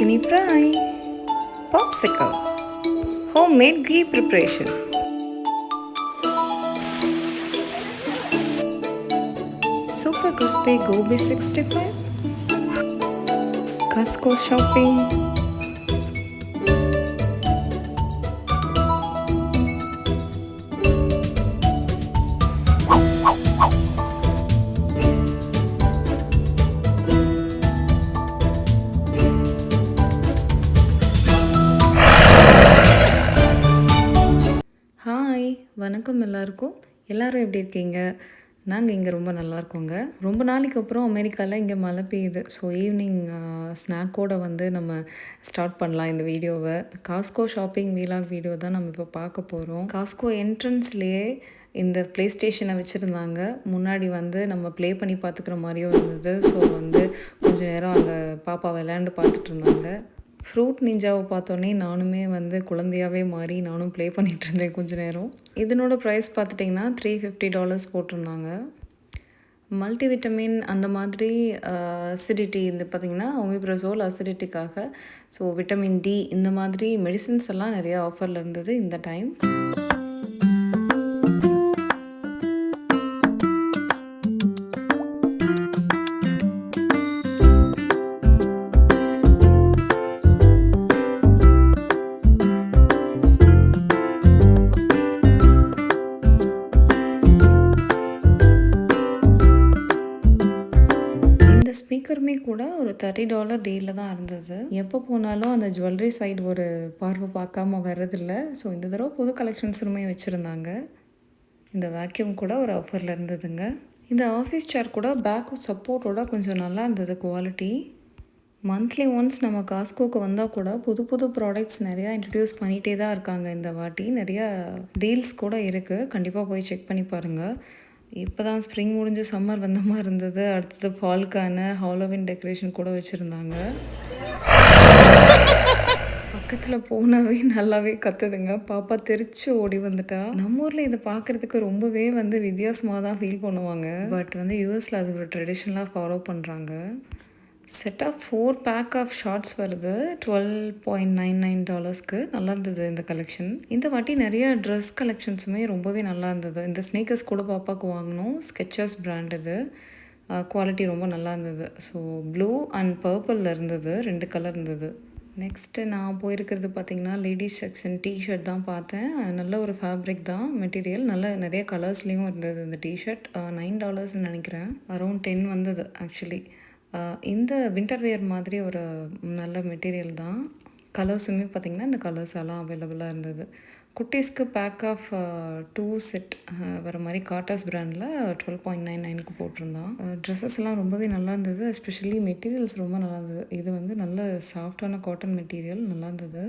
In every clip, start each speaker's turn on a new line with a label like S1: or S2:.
S1: skinny fry, popsicle, homemade ghee preparation, super crispy gobi 65, Costco shopping, hi வணக்கம் எல்லாருக்கும். எல்லோரும் எப்படி இருக்கீங்க? நாங்கள் இங்கே ரொம்ப நல்லா இருக்கோங்க. ரொம்ப நாளைக்கு அப்புறம் அமெரிக்காவில் இங்கே மழை பெய்யுது. ஸோ ஈவினிங் ஸ்நாக்கோடு வந்து நம்ம ஸ்டார்ட் பண்ணலாம் இந்த வீடியோவை. காஸ்கோ ஷாப்பிங் வீலாக் வீடியோ தான் நம்ம இப்போ பார்க்க போகிறோம். காஸ்கோ என்ட்ரன்ஸ்லேயே இந்த ப்ளே ஸ்டேஷனை வச்சுருந்தாங்க. முன்னாடி வந்து நம்ம ப்ளே பண்ணி பார்த்துக்கிற மாதிரியும் இருந்தது. ஸோ வந்து கொஞ்சம் நேரம் அங்கே பாப்பா விளையாண்டு பார்த்துட்டு இருந்தாங்க. ஃப்ரூட் நிஞ்சாவை பார்த்தோன்னே நானுமே வந்து குழந்தையாகவே மாறி நானும் ப்ளே பண்ணிகிட்டு இருந்தேன் கொஞ்சம் நேரம். இதனோட ப்ரைஸ் பார்த்துட்டிங்கன்னா $350 போட்டிருந்தாங்க. மல்டிவிட்டமின் அந்த மாதிரி அசிடிட்டி இந்த பார்த்திங்கன்னா ஒமிப்ரசோல் அசிடிட்டிக்காக, ஸோ விட்டமின் டி இந்த மாதிரி மெடிசின்ஸ் எல்லாம் நிறையா ஆஃபரில் இருந்தது இந்த டைம். ஸ்பீக்கருமே கூட ஒரு $30 டீலில் தான் இருந்தது. எப்போ போனாலும் அந்த ஜுவல்லரி சைடு ஒரு பார்வை பார்க்காம வர்றதில்ல. ஸோ இந்த தடவை புது கலெக்ஷன்ஸுமே வச்சுருந்தாங்க. இந்த வேக்யூம் கூட ஒரு ஆஃபரில் இருந்ததுங்க. இந்த ஆஃபீஸ் சேர் கூட பேக் சப்போர்ட்டோட கொஞ்சம் நல்லா இருந்தது குவாலிட்டி. மந்த்லி ஒன்ஸ் நம்ம காஸ்கோக்கு வந்தால் கூட புது புது ப்ராடக்ட்ஸ் நிறையா இன்ட்ரடியூஸ் பண்ணிகிட்டே தான் இருக்காங்க. இந்த வாட்டி நிறையா டீல்ஸ் கூட இருக்குது. கண்டிப்பாக போய் செக் பண்ணி பாருங்கள். இப்போ தான் ஸ்ப்ரிங் முடிஞ்சு சம்மர் வந்த மாதிரி இருந்தது. அடுத்தது ஃபால்க்கான ஹாலோவின் டெக்கரேஷன் கூட வச்சுருந்தாங்க. பக்கத்தில் போனாவே நல்லாவே கற்றுதுங்க. பாப்பா தெரிச்சு ஓடி வந்துட்டா. நம்ம ஊரில் இதை பார்க்குறதுக்கு ரொம்பவே வந்து வித்தியாசமாக தான் ஃபீல் பண்ணுவாங்க. பட் வந்து யூஎஸில் அது ஒரு ட்ரெடிஷ்னலாக ஃபாலோ பண்ணுறாங்க. Set of 4 pack of shorts வருது $12.99க்கு. நல்லா இருந்தது இந்த கலெக்ஷன். இந்த வாட்டி நிறைய ட்ரெஸ் கலெக்ஷன்ஸுமே ரொம்பவே நல்லா இருந்தது. இந்த ஸ்னீக்கர்ஸ் கூட பாப்பாவுக்கு வாங்கினோம். ஸ்கெச்சர்ஸ் பிராண்ட் இது. குவாலிட்டி ரொம்ப நல்லா இருந்தது. ஸோ ப்ளூ அண்ட் பர்பிளில் இருந்தது. 2 கலர் இருந்தது. நெக்ஸ்ட்டு நான் போயிருக்கிறது பார்த்திங்கன்னா லேடிஸ் செக்ஷன் டிஷர்ட் தான் பார்த்தேன். நல்ல ஒரு ஃபேப்ரிக் தான் மெட்டீரியல். நிறைய கலர்ஸ்லேயும் இருந்தது. இந்த டிஷர்ட் $9 நினைக்கிறேன். அரௌண்ட் 10 வந்தது ஆக்சுவலி. இந்த வின்டர் வேர் மாதிரி ஒரு நல்ல மெட்டீரியல் தான். கலர்ஸுமே பார்த்திங்கன்னா இந்த கலர்ஸ் எல்லாம் அவைலபிளாக இருந்தது. குட்டீஸ்க்கு பேக் ஆஃப் 2 செட் வர மாதிரி காட்டாஸ் பிராண்டில் $12.99க்கு போட்டிருந்தான். ட்ரெஸ்ஸஸ் எல்லாம் ரொம்பவே நல்லா இருந்தது. எஸ்பெஷலி மெட்டீரியல்ஸ் ரொம்ப நல்லா இருந்தது. இது வந்து நல்ல சாஃப்டான காட்டன் மெட்டீரியல் நல்லா இருந்தது.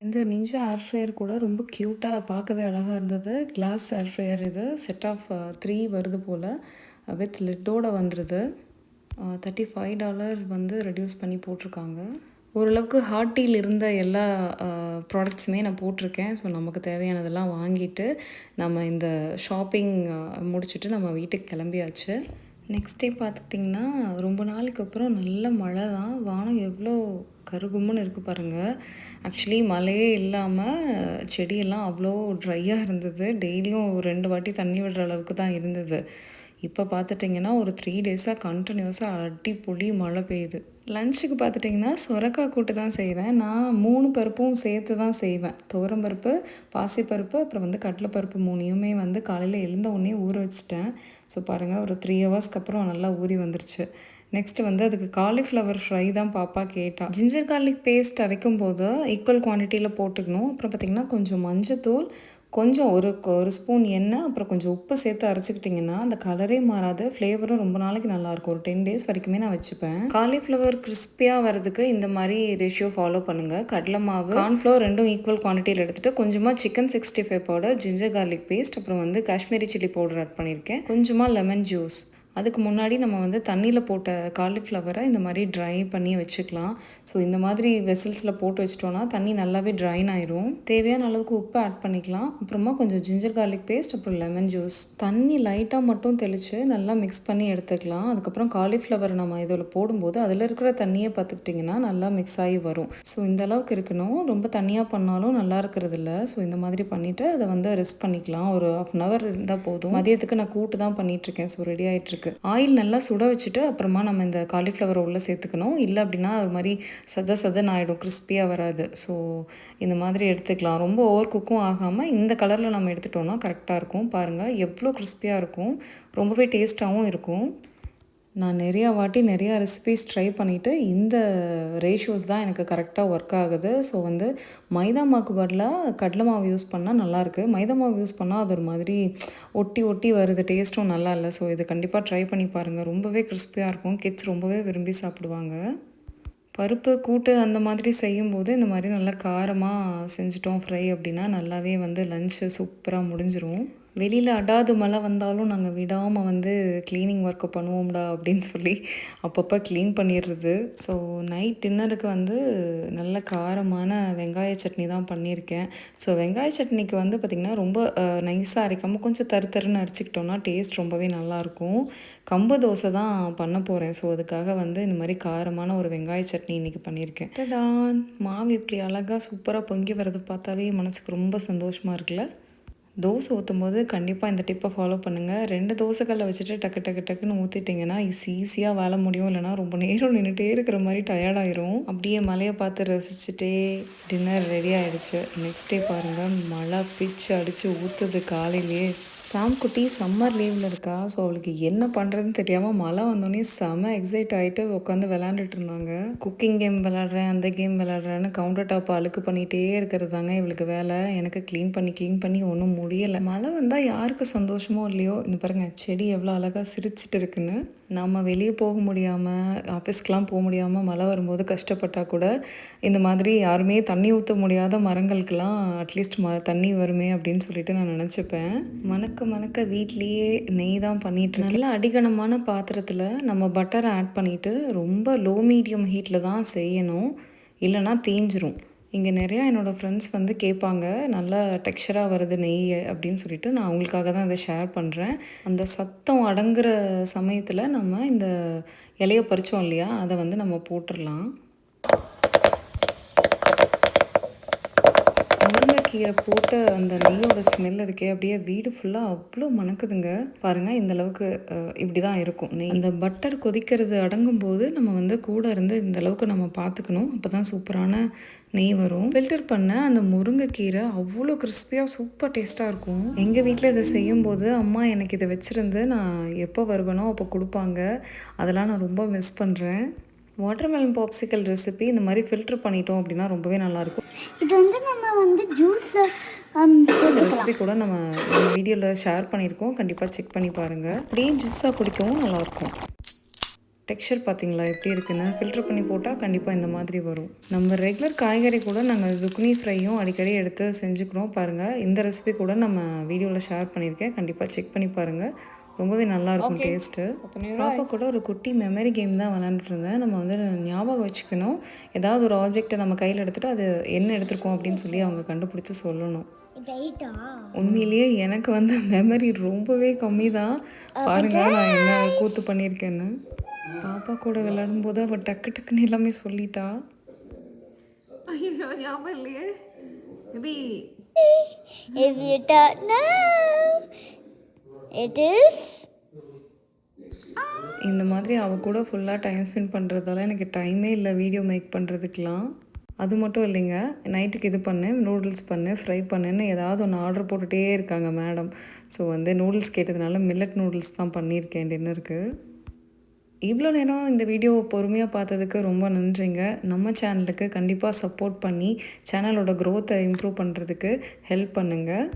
S1: இந்த நிஞ்சா ஏர் ஃப்ரையர் கூட ரொம்ப க்யூட்டாக பார்க்கவே அழகாக இருந்தது. கிளாஸ் ஏர் ஃப்ரையர் இது. செட் ஆஃப் 3 வருது போல். வித் லிட்டோட வந்துடுது. $35 வந்து ரெடியூஸ் பண்ணி போட்டிருக்காங்க. ஓரளவுக்கு ஹார்ட்டியில் இருந்த எல்லா ப்ராடக்ட்ஸுமே நான் போட்டிருக்கேன். ஸோ நமக்கு தேவையானதெல்லாம் வாங்கிட்டு நம்ம இந்த ஷாப்பிங் முடிச்சுட்டு நம்ம வீட்டுக்கு கிளம்பியாச்சு. நெக்ஸ்ட் டே பார்த்துக்கிட்டிங்கன்னா ரொம்ப நாளைக்கு அப்புறம் நல்ல மழை தான். வானம் எவ்வளோ கருகும்னு இருக்குது பாருங்கள். ஆக்சுவலி மழையே இல்லாமல் செடியெல்லாம் அவ்வளோ ட்ரையாக இருந்தது. டெய்லியும் 2 வாட்டி தண்ணி விடுற அளவுக்கு தான் இருந்தது. இப்போ பார்த்துட்டிங்கன்னா ஒரு 3 டேஸாக கண்டினியூஸாக அடிப்பொடி மழை பெய்யுது. லஞ்சுக்கு பார்த்துட்டிங்கன்னா சொரக்காய் கூட்டு தான் செய்கிறேன். நான் 3 பருப்பும் சேர்த்து தான் செய்வேன். துவரம்பருப்பு, பாசிப்பருப்பு, அப்புறம் வந்து கடலைப்பருப்பு 3யுமே வந்து காலையில் எழுந்த உடனே ஊற வச்சுட்டேன். ஸோ பாருங்கள் ஒரு 3 ஹவர்ஸ்க்கு அப்புறம் நல்லா ஊறி வந்துருச்சு. நெக்ஸ்ட்டு வந்து அதுக்கு காலிஃப்ளவர் ஃப்ரை தான் பாப்பா கேட்டா. ஜிஞ்சர் கார்லிக் பேஸ்ட் அரைக்கும் போது ஈக்குவல் குவான்டிட்டியில் போட்டுக்கணும். அப்புறம் பார்த்திங்கன்னா கொஞ்சம் மஞ்சத்தூள், கொஞ்சம் ஒரு ஸ்பூன் எண்ணெய், அப்புறம் கொஞ்சம் உப்பு சேர்த்து அரைச்சிக்கிட்டிங்கன்னா அந்த கலரே மாறாது, ஃப்ளேவரும் ரொம்ப நாளைக்கு நல்லாயிருக்கும். ஒரு 10 டேஸ் வரைக்குமே நான் வச்சுப்பேன். காலிஃப்ளவர் கிறிஸ்பியாக வரதுக்கு இந்த மாதிரி ரேஷியோ ஃபாலோ பண்ணுங்கள். கடலை மாவு, கார்ன்ஃப்ளவர் ரெண்டும் ஈக்குவல் குவான்டிட்டியில் எடுத்துகிட்டு கொஞ்சமாக chicken 65 powder, ginger garlic paste, அப்புறம் வந்து காஷ்மீரி சில்லி பவுடர் ஆட் பண்ணியிருக்கேன். கொஞ்சமாக லெமன் ஜூஸ். அதுக்கு முன்னாடி நம்ம வந்து தண்ணியில் போட்ட காலிஃப்ளவரை இந்த மாதிரி ட்ரை பண்ணி வச்சுக்கலாம். ஸோ இந்த மாதிரி வெசல்ஸில் போட்டு வச்சிட்டோன்னா தண்ணி நல்லாவே ட்ரைன் ஆயிரும். தேவையான அளவுக்கு உப்பு ஆட் பண்ணிக்கலாம். அப்புறமா கொஞ்சம் ஜிஞ்சர் கார்லிக் பேஸ்ட், அப்புறம் லெமன் ஜூஸ். தண்ணி லைட்டாக மட்டும் தெளித்து நல்லா மிக்ஸ் பண்ணி எடுத்துக்கலாம். அதுக்கப்புறம் காலிஃப்ளவர் நம்ம இதில் போடும்போது அதில் இருக்கிற தண்ணியை பார்த்துக்கிட்டிங்கன்னா நல்லா மிக்ஸ் ஆகி வரும். ஸோ இந்த அளவுக்கு இருக்கணும். ரொம்ப தண்ணியாக பண்ணாலும் நல்லா இருக்கிறது இல்லை. ஸோ இந்த மாதிரி பண்ணிவிட்டு அதை வந்து ரெஸ்ட் பண்ணிக்கலாம். ஒரு 1/2 hour இருந்தால் போதும். மதியத்துக்கு நான் கூட்டு தான் பண்ணிகிட்ருக்கேன். ஸோ ரெடி ஆகிட்டுருக்கு. ஆயில் நல்லா சுட வச்சுட்டு அப்புறமா நம்ம இந்த காலிஃப்ளவரை உள்ளே சேர்த்துக்கணும். இல்லை அப்படின்னா அது மாதிரி சதன்னு ஆகிடும், கிறிஸ்பியாக வராது. ஸோ இந்த மாதிரி எடுத்துக்கலாம். ரொம்ப ஓவர் குக்கும் ஆகாமல் இந்த கலரில் நம்ம எடுத்துட்டோம்னா கரெக்டாக இருக்கும். பாருங்கள் எவ்வளோ கிறிஸ்பியாக இருக்கும், ரொம்பவே டேஸ்ட்டாகவும் இருக்கும். நான் நிறையா வாட்டி நிறையா ரெசிபீஸ் ட்ரை பண்ணிவிட்டு இந்த ரேஷியோஸ் தான் எனக்கு கரெக்டாக ஒர்க் ஆகுது. ஸோ வந்து மைதா மாவுக்கு பதிலாக கடலை மாவு யூஸ் பண்ணால் நல்லாயிருக்கு. மைதா மாவு யூஸ் பண்ணால் அது ஒரு மாதிரி ஒட்டி வருது, டேஸ்ட்டும் நல்லா இல்லை. ஸோ இது கண்டிப்பாக ட்ரை பண்ணி பாருங்கள். ரொம்பவே கிறிஸ்பியாக இருக்கும். கிட்ஸ் ரொம்பவே விரும்பி சாப்பிடுவாங்க. பருப்பு கூட்டு அந்த மாதிரி செய்யும்போது இந்த மாதிரி நல்லா காரமாக செஞ்சிட்டோம் ஃப்ரை அப்படின்னா நல்லாவே வந்து லன்ச்சு சூப்பராக முடிஞ்சிரும். வெளியில் அடாது மழை வந்தாலும் நாங்கள் விடாமல் வந்து க்ளீனிங் ஒர்க்கு பண்ணுவோம்டா அப்படின்னு சொல்லி அப்பப்போ க்ளீன் பண்ணிடுறது. ஸோ நைட் டின்னருக்கு வந்து நல்ல காரமான வெங்காய சட்னி தான் பண்ணியிருக்கேன். ஸோ வெங்காய சட்னிக்கு வந்து பார்த்திங்கன்னா ரொம்ப நைஸாக அரைக்காமல் கொஞ்சம் தருன்னு அரைச்சிக்கிட்டோன்னா டேஸ்ட் ரொம்பவே நல்லாயிருக்கும். கம்பு தோசை தான் பண்ண போகிறேன். ஸோ அதுக்காக வந்து இந்த மாதிரி காரமான ஒரு வெங்காய சட்னி இன்றைக்கி பண்ணியிருக்கேன். டடான், மாவு இப்படி அழகாக சூப்பராக பொங்கி வர்றது பார்த்தாவே மனசுக்கு ரொம்ப சந்தோஷமாக இருக்குல்ல. தோசை ஊற்றும் போது கண்டிப்பாக இந்த டிப்பை ஃபாலோ பண்ணுங்கள். 2 தோசைக்கல்லை வச்சுட்டு டக்குன்னு ஊற்றிட்டிங்கன்னா ஈஸியாக வேலை முடியும். இல்லைனா ரொம்ப நேரம் நின்றுட்டே இருக்கிற மாதிரி டயர்டாயிரும். அப்படியே மழையை பார்த்து ரசிச்சுட்டே டின்னர் ரெடி ஆகிடுச்சு. நெக்ஸ்ட் டே பாருங்கள், மழை பிச்சு அடித்து ஊற்றுது காலையிலேயே. சாம்குட்டி சம்மர் லீவில் இருக்கா. ஸோ அவளுக்கு என்ன பண்ணுறதுன்னு தெரியாமல் மழை வந்தோடனே செம எக்ஸைட் ஆகிட்டு உட்காந்து விளாண்டுட்டு இருந்தாங்க. குக்கிங் கேம் விளாட்றேன், அந்த கேம் விளாட்றேன்னு கவுண்டர் டாப்பை அழுக்கு பண்ணிகிட்டே இருக்கிறது தாங்க இவளுக்கு வேலை. எனக்கு க்ளீன் பண்ணி ஒன்றும் முடியலை. மழை வந்தால் யாருக்கு சந்தோஷமோ இல்லையோ, இந்த பாருங்கள் செடி எவ்வளோ அழகாக சிரிச்சிட்டு இருக்குன்னு. நம்ம வெளியே போக முடியாமல், ஆஃபீஸ்க்கெலாம் போக முடியாமல் மழை வரும்போது கஷ்டப்பட்டால் கூட இந்த மாதிரி யாருமே தண்ணி ஊற்ற முடியாத மரங்களுக்கெல்லாம் அட்லீஸ்ட் தண்ணி வருமே அப்படின்னு சொல்லிட்டு நான் நினச்சிப்பேன். மணக்க வீட்லேயே நெய் தான் பண்ணிகிட்ருக்கேன். நல்லா அடிகனமான பாத்திரத்தில் நம்ம பட்டரை ஆட் பண்ணிவிட்டு ரொம்ப லோ மீடியம் ஹீட்டில் தான் செய்யணும், இல்லைனா தீஞ்சிரும். இங்கே நிறையா என்னோடய ஃப்ரெண்ட்ஸ் வந்து கேட்பாங்க, நல்லா டெக்ஸ்சராக வருது நெய் அப்படின்னு சொல்லிட்டு. நான் அவங்களுக்காக தான் இதை ஷேர் பண்ணுறேன். அந்த சத்தம் அடங்குற சமயத்தில் நம்ம இந்த இலையை பறித்தோம் இல்லையா, அதை வந்து நம்ம போட்டுடலாம். முருங்கைக்கீரை போட்டு அந்த நெய்யோட ஸ்மெல் இருக்கே, அப்படியே வீடு ஃபுல்லாக அவ்வளோ மணக்குதுங்க. பாருங்கள் இந்த அளவுக்கு இப்படி தான் இருக்கும் நெய். இந்த பட்டர் கொதிக்கிறது அடங்கும் போது நம்ம வந்து கூட இருந்து இந்த அளவுக்கு நம்ம பார்த்துக்கணும். அப்போ தான் சூப்பரான நெய் வரும். ஃபில்டர் பண்ண அந்த முருங்கைக்கீரை அவ்வளோ கிறிஸ்பியாக சூப்பர் டேஸ்ட்டாக இருக்கும். எங்கள் வீட்டில் இதை செய்யும்போது அம்மா எனக்கு இதை வச்சுருந்து நான் எப்போ வருவேனோ அப்போ கொடுப்பாங்க. அதெல்லாம் நான் ரொம்ப மிஸ் பண்ணுறேன். வாட்டர்மெலன் பாப்சிக்கல் ரெசிபி இந்த மாதிரி ஃபில்டர் பண்ணிட்டோம் அப்படின்னா ரொம்பவே நல்லாயிருக்கும்.
S2: இது வந்து நம்ம வந்து ஜூஸ்
S1: இந்த ரெசிபி கூட நம்ம வீடியோவில் ஷேர் பண்ணியிருக்கோம். கண்டிப்பாக செக் பண்ணி பாருங்கள். அப்படியே ஜூஸாக குடிக்கவும் நல்லாயிருக்கும். டெக்ஸ்சர் பார்த்தீங்களா எப்படி இருக்குன்னு. ஃபில்டர் பண்ணி போட்டால் கண்டிப்பாக இந்த மாதிரி வரும். நம்ம ரெகுலர் காய்கறி கூட நாங்கள் zucchini ஃப்ரையும் அடிக்கடி எடுத்து செஞ்சுக்கிறோம். பாருங்கள் இந்த ரெசிபி கூட நம்ம வீடியோவில் ஷேர் பண்ணியிருக்கேன். கண்டிப்பாக செக் பண்ணி பாருங்கள். ரொம்பவே நல்லாயிருக்கும் டேஸ்ட்டு. பாப்பா கூட ஒரு குட்டி மெமரி கேம் தான் விளாண்டுட்டு இருந்தேன். நம்ம வந்து ஞாபகம் வச்சுக்கணும். ஏதாவது ஒரு ஆப்ஜெக்டை நம்ம கையில் எடுத்துகிட்டு அது என்ன எடுத்திருக்கோம் அப்படின்னு சொல்லி அவங்க கண்டுபிடிச்சி சொல்லணும். உண்மையிலேயே எனக்கு வந்து மெமரி ரொம்பவே கம்மி தான். பாருங்கள் நான் என்ன கூத்து பண்ணியிருக்கேன்னு. பாப்பா கூட விளையாடும் போது அவள் டக்குன்னு எல்லாமே சொல்லிட்டா. ஐயோ ஞாபகம் இல்லையே. Maybe
S2: if you don't know it is
S1: இந்த மாதிரி அவள் கூட ஃபுல்லாக டைம் ஸ்பெண்ட் பண்ணுறதால எனக்கு டைமே இல்லை வீடியோ மேக் பண்ணுறதுக்கெலாம். அது மட்டும் இல்லைங்க, நைட்டுக்கு இது பண்ணு, நூடுல்ஸ் பண்ணு, ஃப்ரை பண்ணுன்னு ஏதாவது ஒன்று ஆர்டர் போட்டுகிட்டே இருக்காங்க மேடம். ஸோ வந்து நூடுல்ஸ் கேட்டதுனால மில்லட் நூடுல்ஸ் தான் பண்ணியிருக்கேன் டின்னருக்கு. இவ்வளோ நேரம் இந்த வீடியோவை பொறுமையாக பார்த்ததுக்கு ரொம்ப நன்றிங்க. நம்ம சேனலுக்கு கண்டிப்பாக சப்போர்ட் பண்ணி சேனலோட க்ரோத்தை இம்ப்ரூவ் பண்ணுறதுக்கு ஹெல்ப் பண்ணுங்கள்.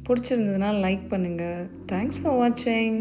S1: பிடிச்சிருந்ததுன்னா லைக் பண்ணுங்கள். தேங்க்ஸ் ஃபார் வாட்சிங்.